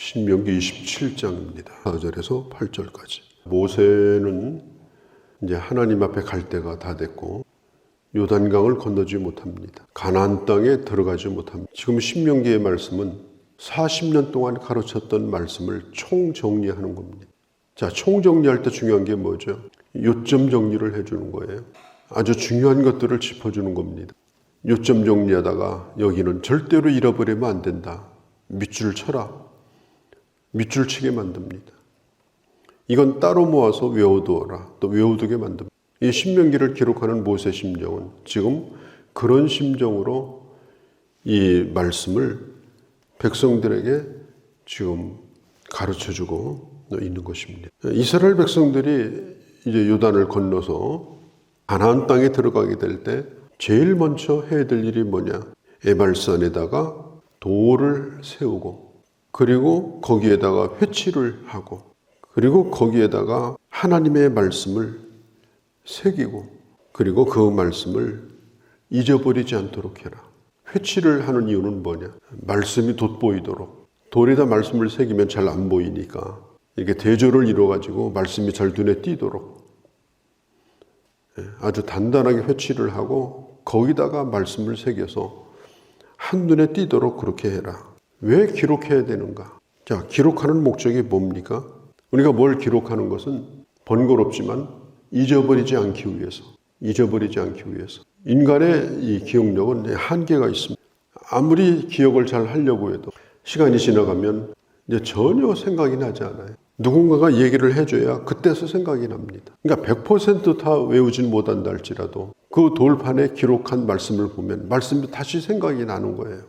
신명기 27장입니다. 4절에서 8절까지. 모세는 이제 하나님 앞에 갈 때가 다 됐고 요단강을 건너지 못합니다. 가나안 땅에 들어가지 못합니다. 지금 신명기의 말씀은 40년 동안 가르쳤던 말씀을 총정리하는 겁니다. 자, 총정리할 때 중요한 게 뭐죠? 요점 정리를 해주는 거예요. 아주 중요한 것들을 짚어주는 겁니다. 요점 정리하다가 여기는 절대로 잃어버리면 안 된다. 밑줄 쳐라. 밑줄 치게 만듭니다. 이건 따로 모아서 외워두어라. 또 외워두게 만듭니다. 이 신명기를 기록하는 모세 심정은 지금 그런 심정으로 이 말씀을 백성들에게 지금 가르쳐주고 있는 것입니다. 이스라엘 백성들이 이제 요단을 건너서 가나안 땅에 들어가게 될 때 제일 먼저 해야 될 일이 뭐냐? 에발산에다가 돌을 세우고 그리고 거기에다가 회치를 하고 그리고 거기에다가 하나님의 말씀을 새기고 그리고 그 말씀을 잊어버리지 않도록 해라. 회치를 하는 이유는 뭐냐? 말씀이 돋보이도록. 돌에다 말씀을 새기면 잘 안 보이니까 이게 대조를 이루어가지고 말씀이 잘 눈에 띄도록 아주 단단하게 회치를 하고 거기다가 말씀을 새겨서 한눈에 띄도록 그렇게 해라. 왜 기록해야 되는가? 자, 기록하는 목적이 뭡니까? 우리가 뭘 기록하는 것은 번거롭지만 잊어버리지 않기 위해서. 인간의 이 기억력은 한계가 있습니다. 아무리 기억을 잘 하려고 해도 시간이 지나가면 이제 전혀 생각이 나지 않아요. 누군가가 얘기를 해줘야 그때서 생각이 납니다. 그러니까 100% 다 외우진 못한다 할지라도 그 돌판에 기록한 말씀을 보면 말씀이 다시 생각이 나는 거예요.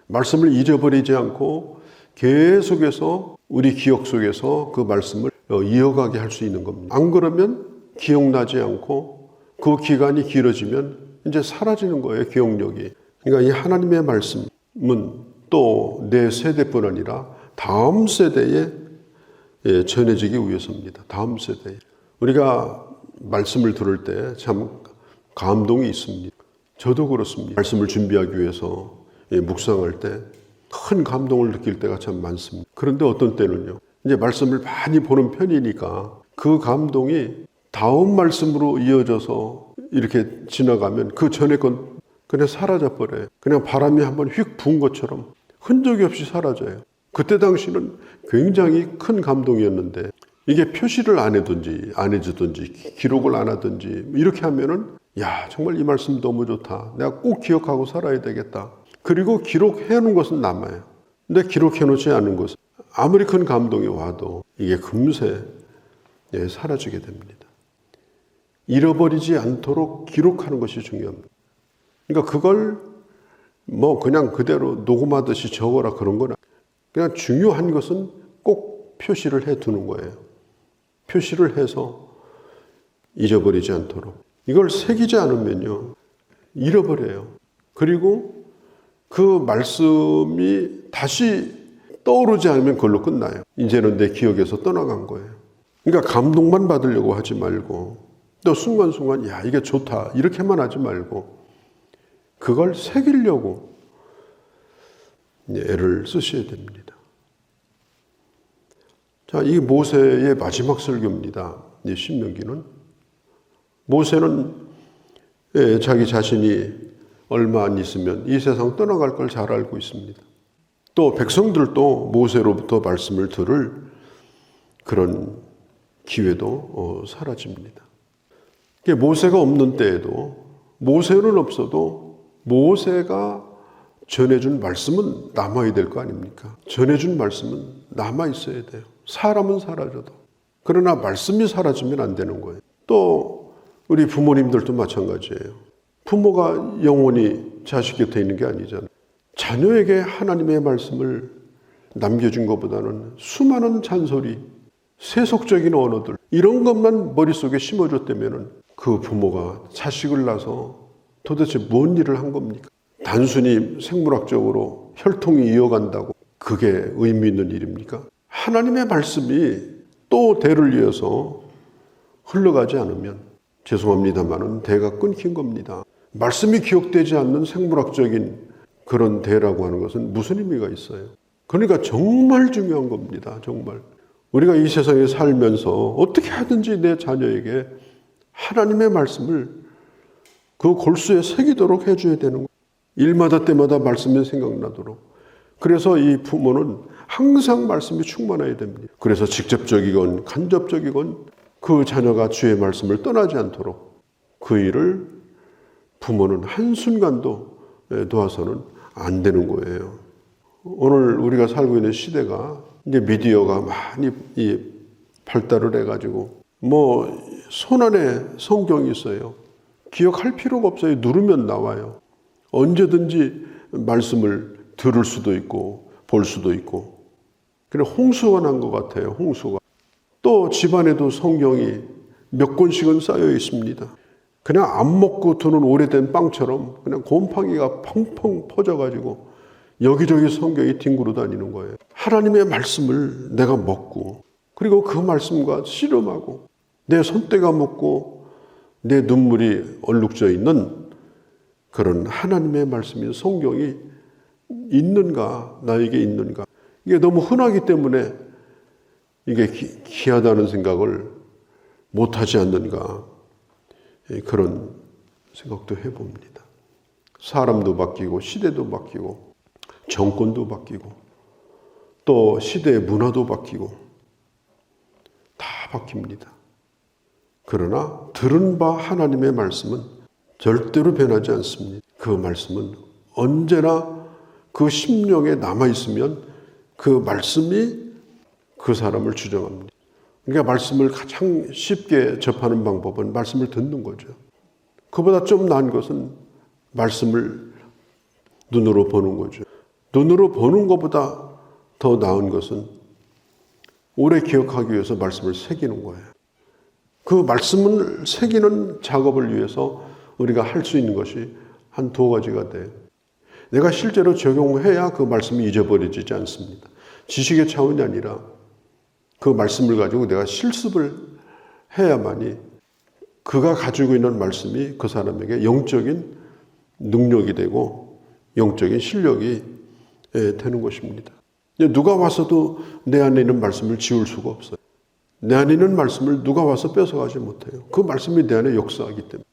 말씀을 잊어버리지 않고 계속해서 우리 기억 속에서 그 말씀을 이어가게 할 수 있는 겁니다. 안 그러면 기억나지 않고 그 기간이 길어지면 이제 사라지는 거예요, 기억력이. 그러니까 이 하나님의 말씀은 또 내 세대뿐 아니라 다음 세대에 전해지기 위해서입니다. 다음 세대에. 우리가 말씀을 들을 때 참 감동이 있습니다. 저도 그렇습니다. 말씀을 준비하기 위해서 묵상할 때 큰 감동을 느낄 때가 참 많습니다. 그런데 어떤 때는요, 이제 말씀을 많이 보는 편이니까 그 감동이 다음 말씀으로 이어져서 이렇게 지나가면 그 전에 건 그냥 사라져버려요. 그냥 바람이 한번 휙 부은 것처럼 흔적이 없이 사라져요. 그때 당시는 굉장히 큰 감동이었는데 이게 표시를 안 해둔지 안 해주든지 기록을 안 하든지 이렇게 하면은 야, 정말 이 말씀 너무 좋다. 내가 꼭 기억하고 살아야 되겠다. 그리고 기록해 놓은 것은 남아요. 근데 기록해 놓지 않은 것은 아무리 큰 감동이 와도 이게 금세 사라지게 됩니다. 잃어버리지 않도록 기록하는 것이 중요합니다. 그러니까 그걸 뭐 그냥 그대로 녹음하듯이 적어라 그런 건 그냥 중요한 것은 꼭 표시를 해 두는 거예요. 표시를 해서 잊어버리지 않도록. 이걸 새기지 않으면요, 잃어버려요. 그리고 그 말씀이 다시 떠오르지 않으면 그걸로 끝나요. 이제는 내 기억에서 떠나간 거예요. 그러니까 감동만 받으려고 하지 말고 또 순간순간 야, 이게 좋다 이렇게만 하지 말고 그걸 새기려고 애를 쓰셔야 됩니다. 자, 이 모세의 마지막 설교입니다. 이 신명기는. 모세는 자기 자신이 얼마 안 있으면 이 세상 떠나갈 걸 잘 알고 있습니다. 또 백성들도 모세로부터 말씀을 들을 그런 기회도 사라집니다. 모세가 없는 때에도 모세는 없어도 모세가 전해준 말씀은 남아야 될 거 아닙니까? 전해준 말씀은 남아있어야 돼요. 사람은 사라져도. 그러나 말씀이 사라지면 안 되는 거예요. 또 우리 부모님들도 마찬가지예요. 부모가 영원히 자식 곁에 있는 게 아니잖아요. 자녀에게 하나님의 말씀을 남겨준 것보다는 수많은 잔소리, 세속적인 언어들 이런 것만 머릿속에 심어줬다면 그 부모가 자식을 낳아서 도대체 뭔 일을 한 겁니까? 단순히 생물학적으로 혈통이 이어간다고 그게 의미 있는 일입니까? 하나님의 말씀이 또 대를 이어서 흘러가지 않으면 죄송합니다만은 대가 끊긴 겁니다. 말씀이 기억되지 않는 생물학적인 그런 대라고 하는 것은 무슨 의미가 있어요? 그러니까 정말 중요한 겁니다. 정말. 우리가 이 세상에 살면서 어떻게 하든지 내 자녀에게 하나님의 말씀을 그 골수에 새기도록 해줘야 되는 거예요. 일마다 때마다 말씀이 생각나도록. 그래서 이 부모는 항상 말씀이 충만해야 됩니다. 그래서 직접적이건 간접적이건 그 자녀가 주의 말씀을 떠나지 않도록 그 일을 부모는 한순간도 도와서는 안 되는 거예요. 오늘 우리가 살고 있는 시대가 이제 미디어가 많이 발달을 해가지고 손안에 성경이 있어요. 기억할 필요가 없어요. 누르면 나와요. 언제든지 말씀을 들을 수도 있고 볼 수도 있고. 그래 홍수가 난 것 같아요. 홍수가. 또 집안에도 성경이 몇 권씩은 쌓여 있습니다. 그냥 안 먹고 두는 오래된 빵처럼 그냥 곰팡이가 펑펑 퍼져가지고 여기저기 성경이 뒹굴어 다니는 거예요. 하나님의 말씀을 내가 먹고 그리고 그 말씀과 씨름하고 내 손때가 묻고 내 눈물이 얼룩져 있는 그런 하나님의 말씀인 성경이 있는가, 나에게 있는가. 이게 너무 흔하기 때문에 이게 귀하다는 생각을 못하지 않는가, 그런 생각도 해봅니다. 사람도 바뀌고 시대도 바뀌고 정권도 바뀌고 또 시대의 문화도 바뀌고 다 바뀝니다. 그러나 들은 바 하나님의 말씀은 절대로 변하지 않습니다. 그 말씀은 언제나 그 심령에 남아있으면 그 말씀이 그 사람을 주장합니다. 그러니까 말씀을 가장 쉽게 접하는 방법은 말씀을 듣는 거죠. 그보다 좀 나은 것은 말씀을 눈으로 보는 거죠. 눈으로 보는 것보다 더 나은 것은 오래 기억하기 위해서 말씀을 새기는 거예요. 그 말씀을 새기는 작업을 위해서 우리가 할 수 있는 것이 한 두 가지가 돼요. 내가 실제로 적용해야 그 말씀이 잊어버려지지 않습니다. 지식의 차원이 아니라 그 말씀을 가지고 내가 실습을 해야만이 그가 가지고 있는 말씀이 그 사람에게 영적인 능력이 되고 영적인 실력이 되는 것입니다. 누가 와서도 내 안에 있는 말씀을 지울 수가 없어요. 내 안에 있는 말씀을 누가 와서 뺏어가지 못해요. 그 말씀이 내 안에 역사하기 때문에.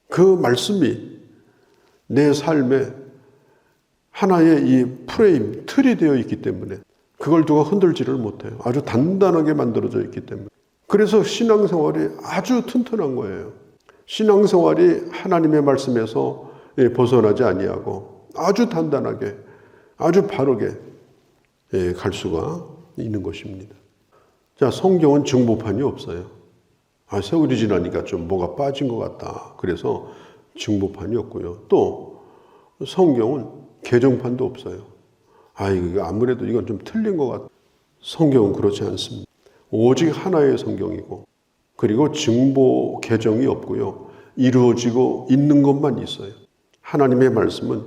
그 말씀이 내 삶에 하나의 이 프레임, 틀이 되어 있기 때문에 그걸 누가 흔들지를 못해요. 아주 단단하게 만들어져 있기 때문에. 그래서 신앙생활이 아주 튼튼한 거예요. 신앙생활이 하나님의 말씀에서 벗어나지 아니하고 아주 단단하게, 아주 바르게 갈 수가 있는 것입니다. 자, 성경은 증보판이 없어요. 세월이 지나니까 좀 뭐가 빠진 것 같다. 그래서 증보판이 없고요. 또 성경은 개정판도 없어요. 이거 아무래도 이건 좀 틀린 것 같다. 성경은 그렇지 않습니다. 오직 하나의 성경이고 그리고 증보 개정이 없고요. 이루어지고 있는 것만 있어요. 하나님의 말씀은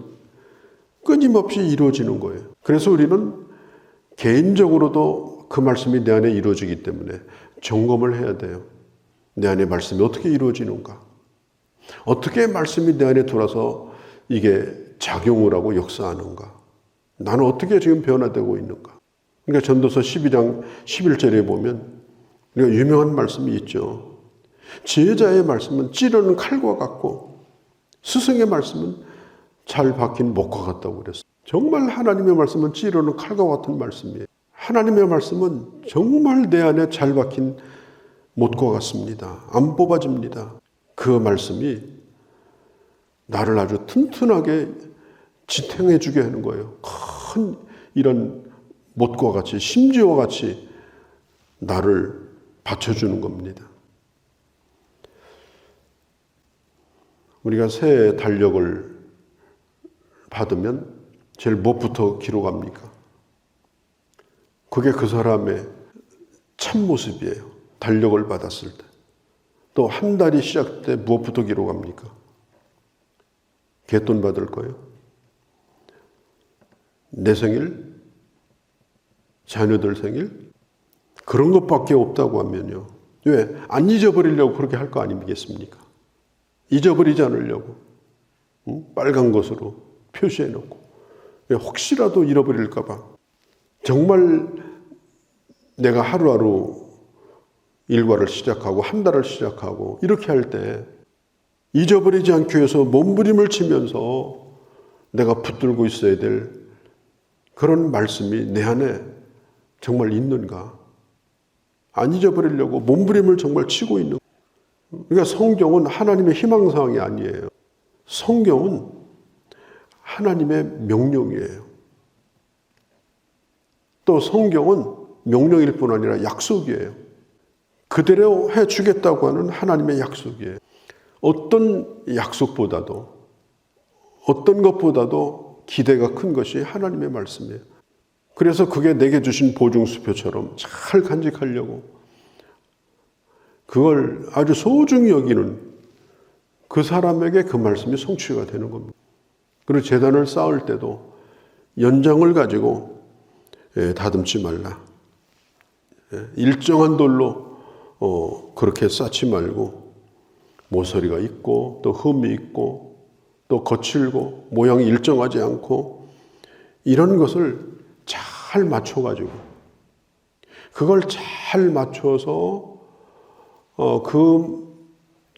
끊임없이 이루어지는 거예요. 그래서 우리는 개인적으로도 그 말씀이 내 안에 이루어지기 때문에 점검을 해야 돼요. 내 안에 말씀이 어떻게 이루어지는가? 어떻게 말씀이 내 안에 들어와서 이게 작용을 하고 역사하는가? 나는 어떻게 지금 변화되고 있는가? 그러니까 전도서 12장 11절에 보면 우리가 유명한 말씀이 있죠. 지혜자의 말씀은 찌르는 칼과 같고 스승의 말씀은 잘 박힌 목과 같다고 그랬어요. 정말 하나님의 말씀은 찌르는 칼과 같은 말씀이에요. 하나님의 말씀은 정말 내 안에 잘 박힌 못과 같습니다. 안 뽑아집니다. 그 말씀이 나를 아주 튼튼하게 지탱해 주게 하는 거예요. 큰 이런 못과 같이 심지와 같이 나를 받쳐주는 겁니다. 우리가 새 달력을 받으면 제일 무엇부터 기록합니까? 그게 그 사람의 참모습이에요. 달력을 받았을 때. 또 한 달이 시작될 때 무엇부터 기록합니까? 갯돈 받을 거예요? 내 생일? 자녀들 생일? 그런 것밖에 없다고 하면요. 왜? 안 잊어버리려고 그렇게 할 거 아니겠습니까? 잊어버리지 않으려고. 빨간 것으로 표시해 놓고. 혹시라도 잃어버릴까 봐 정말 내가 하루하루 일과를 시작하고 한 달을 시작하고 이렇게 할 때 잊어버리지 않기 위해서 몸부림을 치면서 내가 붙들고 있어야 될 그런 말씀이 내 안에 정말 있는가? 안 잊어버리려고 몸부림을 정말 치고 있는. 그러니까 성경은 하나님의 희망사항이 아니에요. 성경은 하나님의 명령이에요. 또 성경은 명령일 뿐 아니라 약속이에요. 그대로 해주겠다고 하는 하나님의 약속이에요. 어떤 약속보다도 어떤 것보다도 기대가 큰 것이 하나님의 말씀이에요. 그래서 그게 내게 주신 보증수표처럼 잘 간직하려고 그걸 아주 소중히 여기는 그 사람에게 그 말씀이 성취가 되는 겁니다. 그리고 제단을 쌓을 때도 연장을 가지고 다듬지 말라. 일정한 돌로 그렇게 쌓지 말고 모서리가 있고 또 흠이 있고 또 거칠고 모양이 일정하지 않고 이런 것을 잘 맞춰가지고 그걸 잘 맞춰서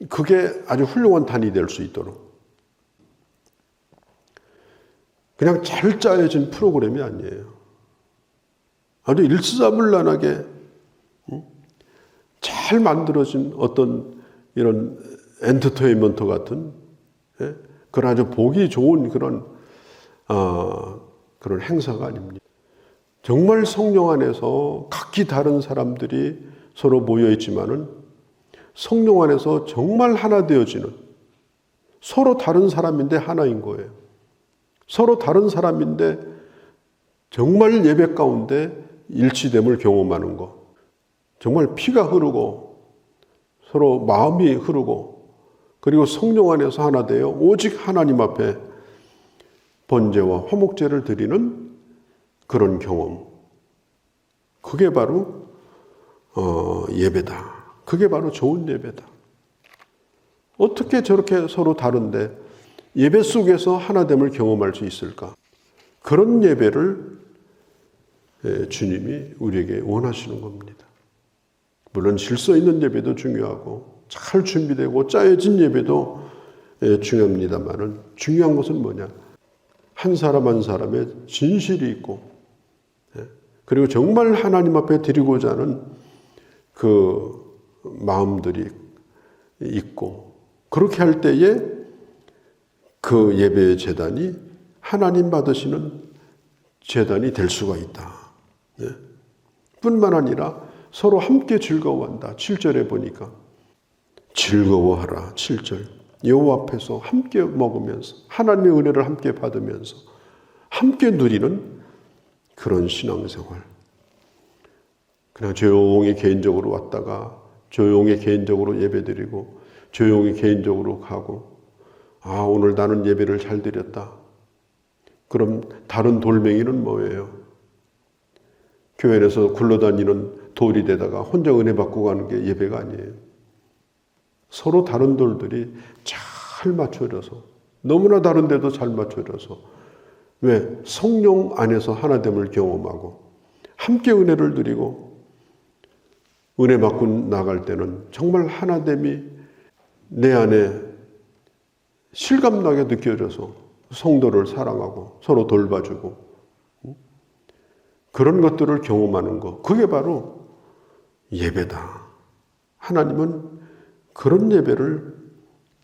그게 아주 훌륭한 단이 될 수 있도록 그냥 잘 짜여진 프로그램이 아니에요. 아주 일사불란하게 잘 만들어진 어떤 이런 엔터테인먼트 같은 그런 아주 보기 좋은 그런 행사가 아닙니다. 정말 성령 안에서 각기 다른 사람들이 서로 모여 있지만은 성령 안에서 정말 하나 되어지는 서로 다른 사람인데 하나인 거예요. 서로 다른 사람인데 정말 예배 가운데 일치됨을 경험하는 것. 정말 피가 흐르고 서로 마음이 흐르고 그리고 성령 안에서 하나 되어 오직 하나님 앞에 번제와 화목제를 드리는 그런 경험. 그게 바로 예배다. 그게 바로 좋은 예배다. 어떻게 저렇게 서로 다른데 예배 속에서 하나됨을 경험할 수 있을까? 그런 예배를 주님이 우리에게 원하시는 겁니다. 물론 질서 있는 예배도 중요하고 잘 준비되고 짜여진 예배도 중요합니다만은 중요한 것은 뭐냐? 한 사람 한 사람의 진실이 있고 그리고 정말 하나님 앞에 드리고자 하는 그 마음들이 있고 그렇게 할 때에 그 예배의 제단이 하나님 받으시는 제단이 될 수가 있다. 뿐만 아니라 서로 함께 즐거워한다. 7절에 보니까 즐거워하라. 7절 여호와 앞에서 함께 먹으면서 하나님의 은혜를 함께 받으면서 함께 누리는 그런 신앙생활. 그냥 조용히 개인적으로 왔다가 조용히 개인적으로 예배드리고 조용히 개인적으로 가고 오늘 나는 예배를 잘 드렸다. 그럼 다른 돌멩이는 뭐예요? 교회 안에서 굴러다니는 돌이 되다가 혼자 은혜 받고 가는 게 예배가 아니에요. 서로 다른 돌들이 잘 맞춰져서 너무나 다른데도 잘 맞춰져서 왜? 성령 안에서 하나됨을 경험하고 함께 은혜를 드리고 은혜 받고 나갈 때는 정말 하나됨이 내 안에 실감나게 느껴져서 성도를 사랑하고 서로 돌봐주고 그런 것들을 경험하는 것. 그게 바로 예배다. 하나님은 그런 예배를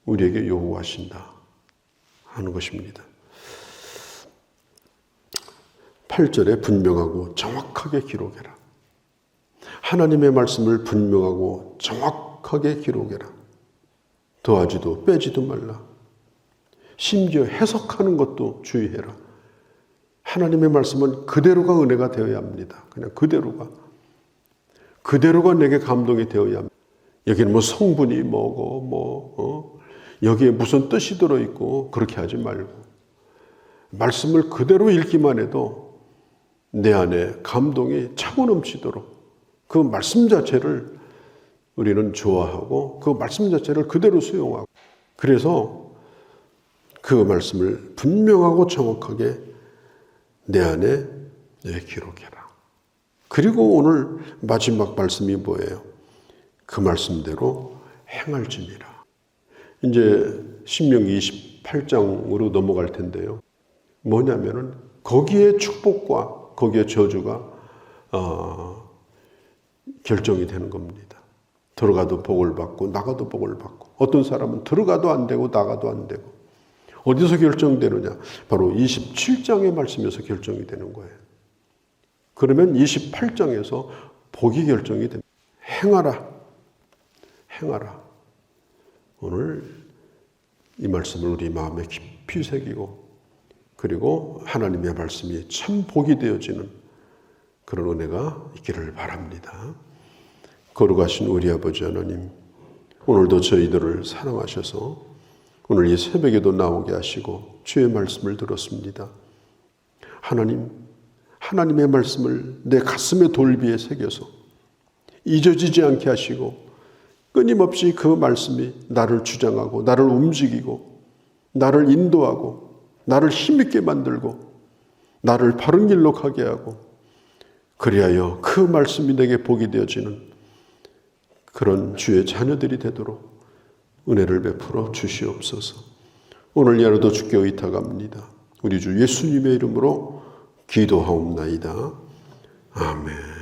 우리에게 요구하신다 하는 것입니다. 8절에 분명하고 정확하게 기록해라. 하나님의 말씀을 분명하고 정확하게 기록해라. 더하지도 빼지도 말라. 심지어 해석하는 것도 주의해라. 하나님의 말씀은 그대로가 은혜가 되어야 합니다. 그냥 그대로가 내게 감동이 되어야 합니다. 여기는 뭐 성분이 뭐고 여기에 무슨 뜻이 들어있고 그렇게 하지 말고 말씀을 그대로 읽기만 해도 내 안에 감동이 차고 넘치도록 그 말씀 자체를 우리는 좋아하고 그 말씀 자체를 그대로 수용하고 그래서 그 말씀을 분명하고 정확하게 내 안에 기록해라. 그리고 오늘 마지막 말씀이 뭐예요? 그 말씀대로 행할지니라. 이제 신명기 28장으로 넘어갈 텐데요. 뭐냐면은 거기에 축복과 거기에 저주가 결정이 되는 겁니다. 들어가도 복을 받고 나가도 복을 받고, 어떤 사람은 들어가도 안 되고 나가도 안 되고. 어디서 결정되느냐? 바로 27장의 말씀에서 결정이 되는 거예요. 그러면 28장에서 복이 결정이 됩니다. 행하라. 행하라. 오늘 이 말씀을 우리 마음에 깊이 새기고, 그리고 하나님의 말씀이 참 복이 되어지는 그런 은혜가 있기를 바랍니다. 거룩하신 우리 아버지 하나님, 오늘도 저희들을 사랑하셔서 오늘 이 새벽에도 나오게 하시고 주의 말씀을 들었습니다. 하나님의 말씀을 내 가슴의 돌비에 새겨서 잊어지지 않게 하시고, 끊임없이 그 말씀이 나를 주장하고 나를 움직이고 나를 인도하고 나를 힘있게 만들고 나를 바른 길로 가게 하고, 그리하여 그 말씀이 내게 복이 되어지는 그런 주의 자녀들이 되도록 은혜를 베풀어 주시옵소서. 오늘 야로도 주께 의탁합니다. 우리 주 예수님의 이름으로 기도하옵나이다. 아멘.